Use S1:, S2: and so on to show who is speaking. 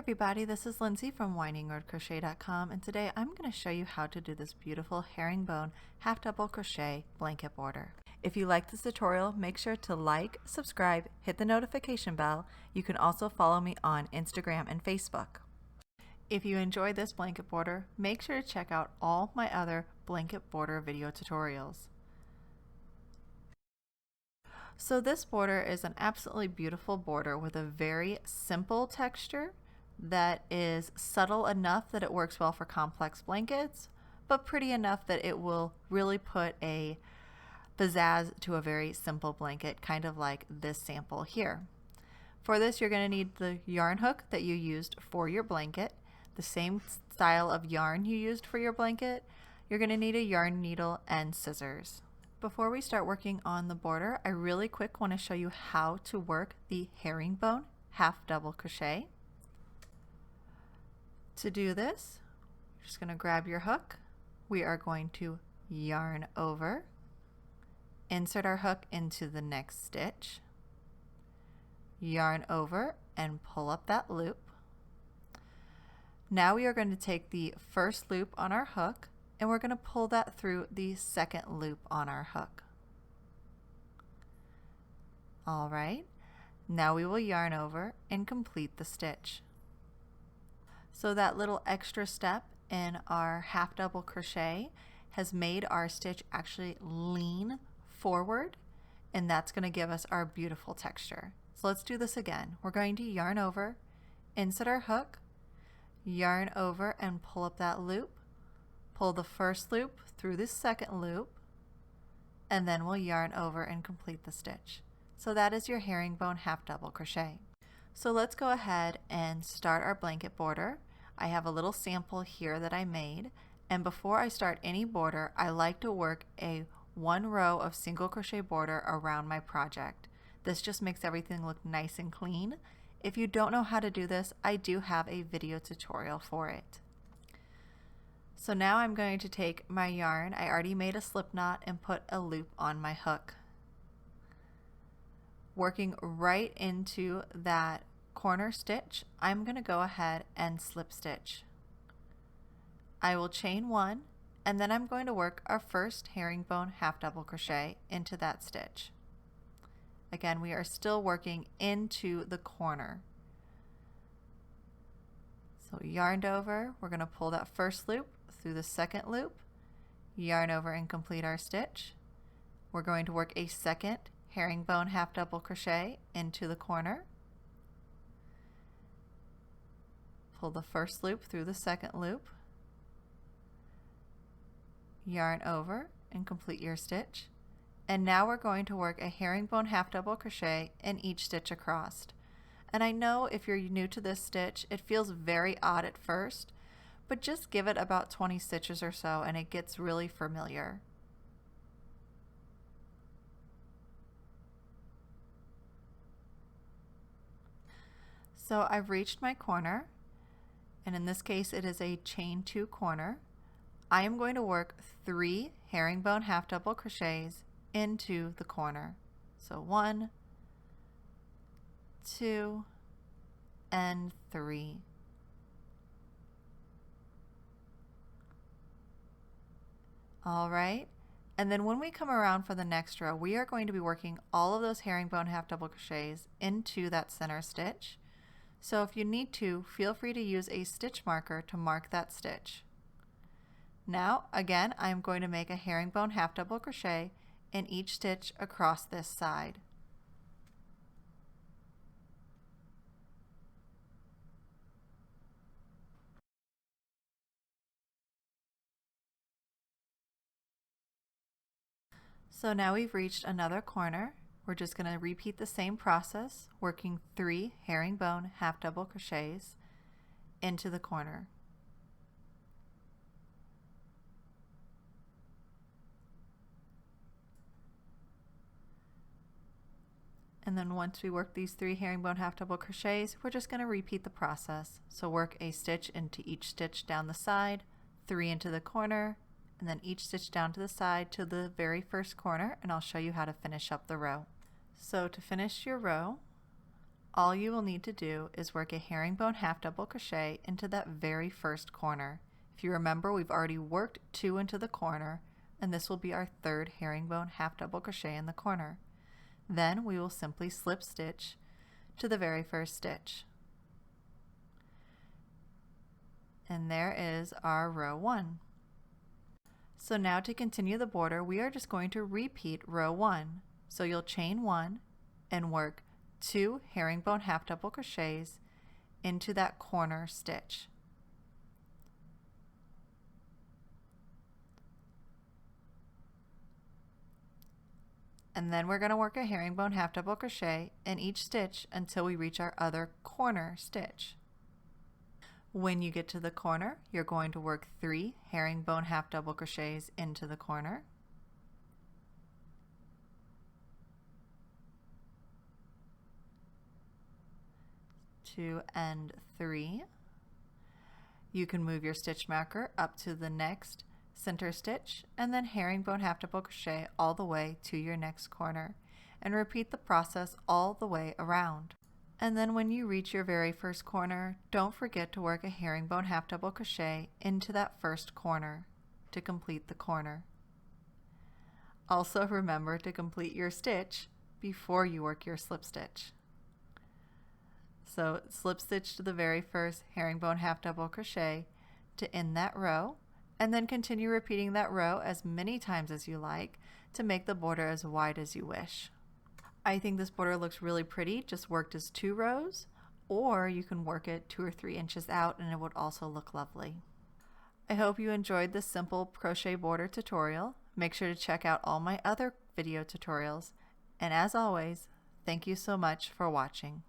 S1: everybody, this is Lindsay from windingroadcrochet.com, and today I'm going to show you how to do this beautiful herringbone half double crochet blanket border. If you like this tutorial, make sure to like, subscribe, hit the notification bell. You can also follow me on Instagram and Facebook. If you enjoyed this blanket border, make sure to check out all my other blanket border video tutorials. So this border is an absolutely beautiful border with a very simple texture that is subtle enough that it works well for complex blankets, but pretty enough that it will really put a pizzazz to a very simple blanket, kind of like this sample here. For this, you're going to need the yarn hook that you used for your blanket, the same style of yarn you used for your blanket. You're going to need a yarn needle and scissors. Before we start working on the border, I really quick want to show you how to work the herringbone half double crochet. To do this, you're just going to grab your hook. We are going to yarn over, insert our hook into the next stitch, yarn over and pull up that loop. Now we are going to take the first loop on our hook and we're going to pull that through the second loop on our hook. All right, now we will yarn over and complete the stitch. So that little extra step in our half double crochet has made our stitch actually lean forward, and that's going to give us our beautiful texture. So let's do this again. We're going to yarn over, insert our hook, yarn over and pull up that loop, pull the first loop through the second loop, and then we'll yarn over and complete the stitch. So that is your herringbone half double crochet. So let's go ahead and start our blanket border. I have a little sample here that I made, and before I start any border, I like to work a one row of single crochet border around my project. This just makes everything look nice and clean. If you don't know how to do this, I do have a video tutorial for it. So now I'm going to take my yarn. I already made a slip knot and put a loop on my hook. Working right into that corner stitch, I'm going to go ahead and slip stitch. I will chain one, and then I'm going to work our first herringbone half double crochet into that stitch. Again, we are still working into the corner. So yarned over, we're going to pull that first loop through the second loop, yarn over and complete our stitch. We're going to work a second herringbone half double crochet into the corner, pull the first loop through the second loop, yarn over and complete your stitch. And now we're going to work a herringbone half double crochet in each stitch across. And I know if you're new to this stitch, it feels very odd at first, but just give it about 20 stitches or so and it gets really familiar. So I've reached my corner, and in this case it is a chain 2 corner. I am going to work 3 herringbone half double crochets into the corner. So 1, 2, and 3. All right, and then when we come around for the next row, we are going to be working all of those herringbone half double crochets into that center stitch. So if you need to, feel free to use a stitch marker to mark that stitch. Now, again, I'm going to make a herringbone half double crochet in each stitch across this side. So now we've reached another corner. We're just going to repeat the same process, working 3 herringbone half double crochets into the corner. And then once we work these 3 herringbone half double crochets, we're just going to repeat the process. So work a stitch into each stitch down the side, 3 into the corner, and then each stitch down to the side to the very first corner, and I'll show you how to finish up the row. So to finish your row, all you will need to do is work a herringbone half double crochet into that very first corner. If you remember, we've already worked 2 into the corner, and this will be our third herringbone half double crochet in the corner. Then we will simply slip stitch to the very first stitch. And there is our row 1. So now to continue the border, we are just going to repeat row 1. So you'll chain 1 and work 2 herringbone half double crochets into that corner stitch. And then we're going to work a herringbone half double crochet in each stitch until we reach our other corner stitch. When you get to the corner, you're going to work 3 herringbone half double crochets into the corner. To end 3. You can move your stitch marker up to the next center stitch and then herringbone half double crochet all the way to your next corner, and repeat the process all the way around. And then when you reach your very first corner, don't forget to work a herringbone half double crochet into that first corner to complete the corner. Also remember to complete your stitch before you work your slip stitch. So slip stitch to the very first herringbone half double crochet to end that row, and then continue repeating that row as many times as you like to make the border as wide as you wish. I think this border looks really pretty, just worked as 2 rows, or you can work it 2 or 3 inches out and it would also look lovely. I hope you enjoyed this simple crochet border tutorial. Make sure to check out all my other video tutorials, and as always, thank you so much for watching.